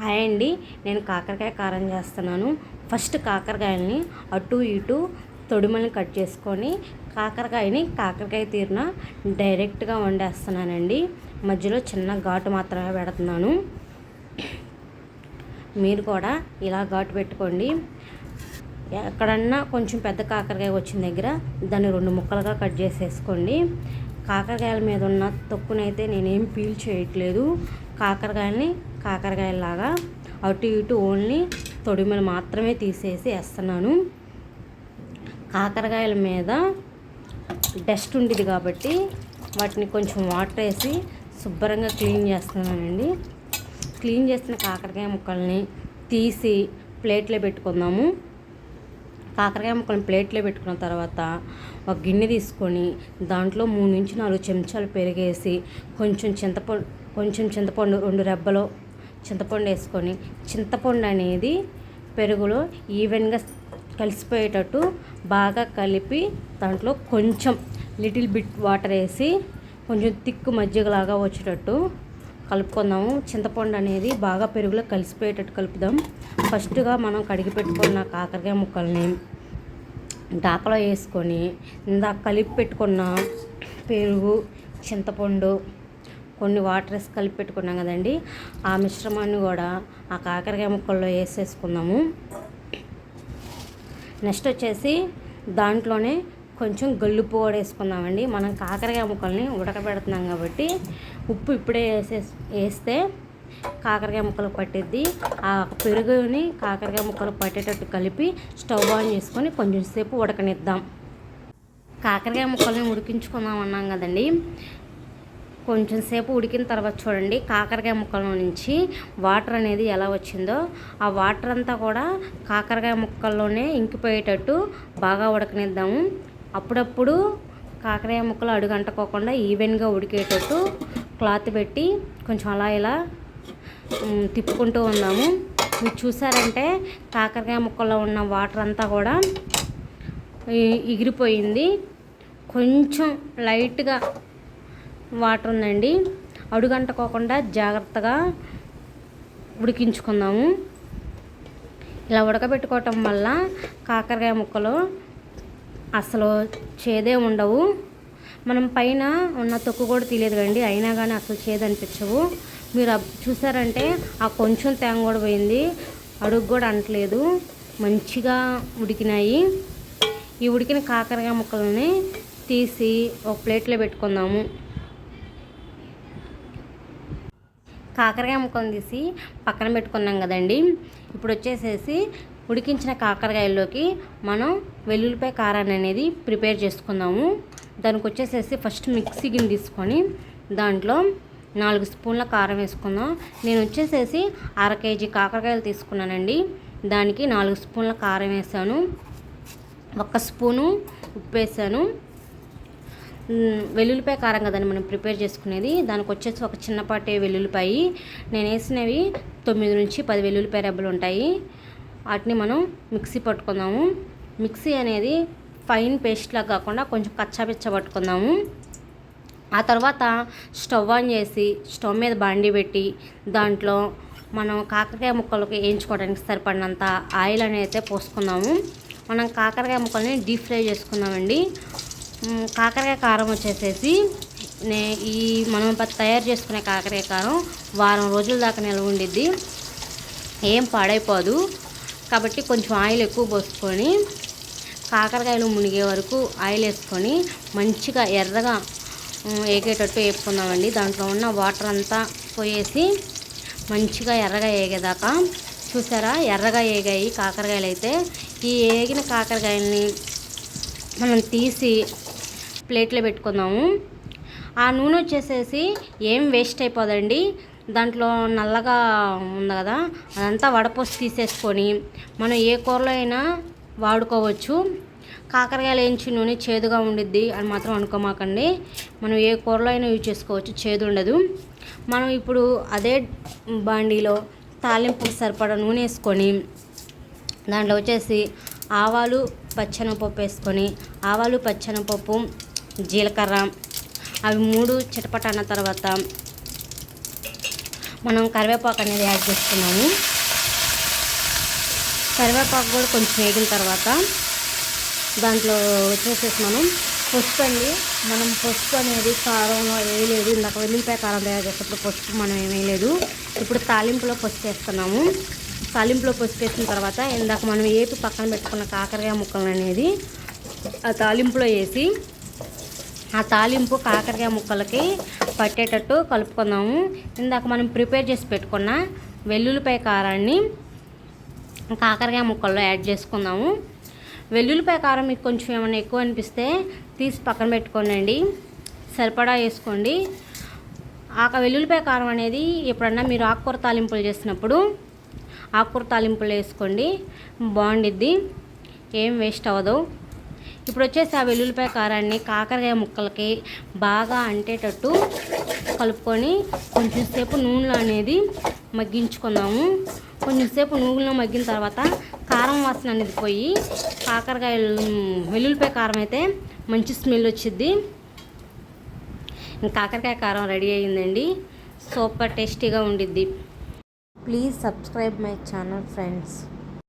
Hi అండి. నేను కాకరకాయ కారం చేస్తున్నాను. ఫస్ట్ కాకరకాయలని అటు ఇటు తొడిమల్ని కట్ చేసుకొని కాకరకాయ తీరున డైరెక్ట్గా వండేస్తున్నానండి. మధ్యలో చిన్న ఘాటు మాత్రమే పెడుతున్నాను. మీరు కూడా ఇలా ఘాటు పెట్టుకోండి. ఎక్కడన్నా కొంచెం పెద్ద కాకరకాయ వచ్చిన దగ్గర దాన్ని 2 ముక్కలుగా కట్ చేసేసుకోండి. కాకరకాయల మీద ఉన్న తొక్కునైతే నేనేం పీల్ చేయట్లేదు. కాకరకాయలాగా అటు ఇటు ఓన్లీ తొడిమలు మాత్రమే తీసేసి వేస్తున్నాను. కాకరకాయల మీద డస్ట్ ఉండేది కాబట్టి వాటిని కొంచెం వాటర్ వేసి శుభ్రంగా క్లీన్ చేస్తున్నానండి. క్లీన్ చేసిన కాకరకాయ ముక్కల్ని తీసి ప్లేట్లో పెట్టుకుందాము. కాకరకాయ ముక్కల్ని ప్లేట్లో పెట్టుకున్న తర్వాత ఒక గిన్నె తీసుకొని దాంట్లో 3 నుంచి 4 చెంచాలు పెరిగేసి కొంచెం చింతపండు 2 రెబ్బలు చింతపండు వేసుకొని చింతపండు అనేది పెరుగులో ఈవెన్గా కలిసిపోయేటట్టు బాగా కలిపి దాంట్లో కొంచెం లిటిల్ బిట్ వాటర్ వేసి కొంచెం తిక్కు మజ్జిగలాగా వచ్చేటట్టు కలుపుకుందాము. చింతపండు అనేది బాగా పెరుగులో కలిసిపోయేటట్టు కలుపుదాం. ఫస్ట్గా మనం కడిగి పెట్టుకున్న కాకరకాయ ముక్కల్ని డాకలో వేసుకొని ఇందాక కలిపి పెట్టుకున్న పెరుగు చింతపండు కొన్ని వాటర్ వేసి కలిపి పెట్టుకున్నాం కదండి, ఆ మిశ్రమాన్ని కూడా ఆ కాకరకాయ ముక్కల్లో వేసేసుకుందాము. నెక్స్ట్ వచ్చేసి దాంట్లోనే కొంచెం గల్లుప్పు కూడా వేసుకుందామండి. మనం కాకరకాయ ముక్కల్ని ఉడకబెడుతున్నాం కాబట్టి ఉప్పు ఇప్పుడే వేస్తే కాకరకాయ ముక్కలు పట్టిద్ది. ఆ పెరుగుని కాకరకాయ ముక్కలు పట్టేటట్టు కలిపి స్టవ్ ఆన్ చేసుకొని కొంచెం సేపు ఉడకనిద్దాం. కాకరకాయ ముక్కల్ని ఉడికించుకుందాం అన్నాం కదండి. కొంచెం సేపు ఉడికిన తర్వాత చూడండి కాకరకాయ ముక్కల నుంచి వాటర్ అనేది ఎలా వచ్చిందో ఆ వాటర్ అంతా కూడా కాకరకాయ ముక్కల్లోనే ఇంకిపోయేటట్టు బాగా ఉడకనిద్దాము. అప్పుడప్పుడు కాకరకాయ ముక్కలు అడుగంటుకోకుండా ఈవెన్గా ఉడికేటట్టు క్లాత్ పెట్టి కొంచెం అలా ఇలా తిప్పుకుంటూ ఉందాము. మీరు చూసారంటే కాకరకాయ ముక్కల్లో ఉన్న వాటర్ అంతా కూడా ఎగిరిపోయింది. కొంచెం లైట్గా వాటర్ ఉందండి. అడుగంటుకోకుండా జాగ్రత్తగా ఉడికించుకుందాము. ఇలా ఉడకబెట్టుకోవటం వల్ల కాకరకాయ ముక్కలు అసలు చేదే ఉండవు. మనం పైన ఉన్న తొక్కు కూడా తెలియదు కండి, అయినా కానీ అసలు చేదు అనిపించవు. మీరు చూసారంటే ఆ కొంచెం తేంగ కూడా పోయింది, అడుగు కూడా అంటలేదు, మంచిగా ఉడికినాయి. ఈ ఉడికిన కాకరకాయ ముక్కలని తీసి ఒక ప్లేట్లో పెట్టుకుందాము. కాకరకాయ ముక్కలను తీసి పక్కన పెట్టుకున్నాం కదండి. ఇప్పుడు వచ్చేసేసి ఉడికించిన కాకరకాయల్లోకి మనం వెల్లుల్లిపాయ కారాన్ని అనేది ప్రిపేర్ చేసుకుందాము. దానికి వచ్చేసేసి ఫస్ట్ మిక్సీ గిన్నె తీసుకొని దాంట్లో 4 స్పూన్ల కారం వేసుకుందాం. నేను వచ్చేసేసి 1/2 కేజీ కాకరకాయలు తీసుకున్నానండి. దానికి 4 స్పూన్ల కారం వేసాను, 1 స్పూను ఉప్పు వేసాను. వెల్లుల్లిపాయ కారం కదండి మనం ప్రిపేర్ చేసుకునేది. దానికి వచ్చేసి ఒక చిన్నపాటి వెల్లుల్లిపాయ, నేను వేసినవి 9 నుంచి 10 వెల్లుల్లిపాయ రెబ్బలు ఉంటాయి. వాటిని మనం మిక్సీ పట్టుకుందాము. మిక్సీ అనేది ఫైన్ పేస్ట్లా కాకుండా కొంచెం కచ్చాపిచ్చ పట్టుకుందాము. ఆ తర్వాత స్టవ్ ఆన్ చేసి స్టవ్ మీద బాండీ పెట్టి దాంట్లో మనం కాకరకాయ ముక్కలకి వేయించుకోవడానికి సరిపడినంత ఆయిల్ అనేది అయితే పోసుకుందాము. మనం కాకరకాయ ముక్కల్ని డీప్ ఫ్రై చేసుకుందామండి. కాకరకాయ కారం వచ్చేసేసి ఈ మనం తయారు చేసుకునే కాకరకాయ కారం వారం రోజుల దాకా నిల్వ ఉండిద్ది, ఏం పాడైపోదు. కాబట్టి కొంచెం ఆయిల్ ఎక్కువ పోసుకొని కాకరకాయలు మునిగే వరకు ఆయిల్ వేసుకొని మంచిగా ఎర్రగా వేగేటట్టు వేపుకుందామండి. దాంట్లో ఉన్న వాటర్ అంతా పోయేసి మంచిగా ఎర్రగా వేగేదాకా. చూసారా ఎర్రగా వేగాయి కాకరకాయలు అయితే. ఈ వేగిన కాకరకాయలని మనం తీసి ప్లేట్లో పెట్టుకుందాము. ఆ నూనె వచ్చేసేసి ఏం వేస్ట్ అయిపోదండి. దాంట్లో నల్లగా ఉంది కదా, అదంతా వడపోసి తీసేసుకొని మనం ఏ కూరలో అయినా వాడుకోవచ్చు. కాకరకాయలు వేయించి నూనె చేదుగా ఉండిద్ది అని మాత్రం అనుకోమాకండి. మనం ఏ కూరలో అయినా యూజ్ చేసుకోవచ్చు, చేదు ఉండదు. మనం ఇప్పుడు అదే బాండీలో తాలింపుకి సరిపడా నూనె వేసుకొని దాంట్లో వచ్చేసి ఆవాలు పచ్చెనపప్పు వేసుకొని ఆవాలు పచ్చెనపప్పు జీలకర్ర అవి 3 చిటపట అన్న తర్వాత మనం కరివేపాకు అనేది యాడ్ చేసుకున్నాము. కరివేపాకు కూడా కొంచెం వేగిన తర్వాత దాంట్లో వచ్చేసేసి మనం పసుపు అండి. మనం పసుపు అనేది కారంలో వేయలేదు. ఇందాక వెల్లుల్లిపాయ కారం తయారు చేసేటప్పుడు పసుపు మనం వేయలేదు. ఇప్పుడు తాలింపులో పసుపు వేస్తున్నాము. తాలింపులో పసుపు వేసిన తర్వాత ఇందాక మనం ఏపి పక్కన పెట్టుకున్న కాకరకాయ ముక్కలు అనేది ఆ తాలింపులో వేసి ఆ తాలింపు కాకరకాయ ముక్కలకి పట్టేటట్టు కలుపుకుందాము. ఇందాక మనం ప్రిపేర్ చేసి పెట్టుకున్న వెల్లుల్లిపాయ కారాన్ని కాకరకాయ ముక్కల్లో యాడ్ చేసుకుందాము. వెల్లుల్లిపాయ కారం మీకు కొంచెం ఏమైనా ఎక్కువ అనిపిస్తే తీసి పక్కన పెట్టుకోండి, సరిపడా వేసుకోండి. వెల్లుల్లిపాయ కారం అనేది ఎప్పుడన్నా మీరు ఆకుకూర తాలింపులు చేసినప్పుడు ఆకుకూర తాలింపులు వేసుకోండి, బాగుండిద్ది, ఏం వేస్ట్ అవ్వదు. ఇప్పుడు వచ్చేసి ఆ వెల్లుల్లిపాయ కారాన్ని కాకరకాయ ముక్కలకి బాగా అంటేటట్టు కలుపుకొని కొంచెం సేపు నూనెలో అనేది మగ్గించుకుందాము. కొంచెం సేపు నూనెలో మగ్గిన తర్వాత కారం వాసన అనేది పోయి కాకరకాయ వెల్లుల్లిపాయ కారం అయితే మంచి స్మెల్ వచ్చిద్ది. కాకరకాయ కారం రెడీ అయ్యిందండి. సూపర్ టేస్టీగా ఉండిద్ది. Please subscribe my channel, friends.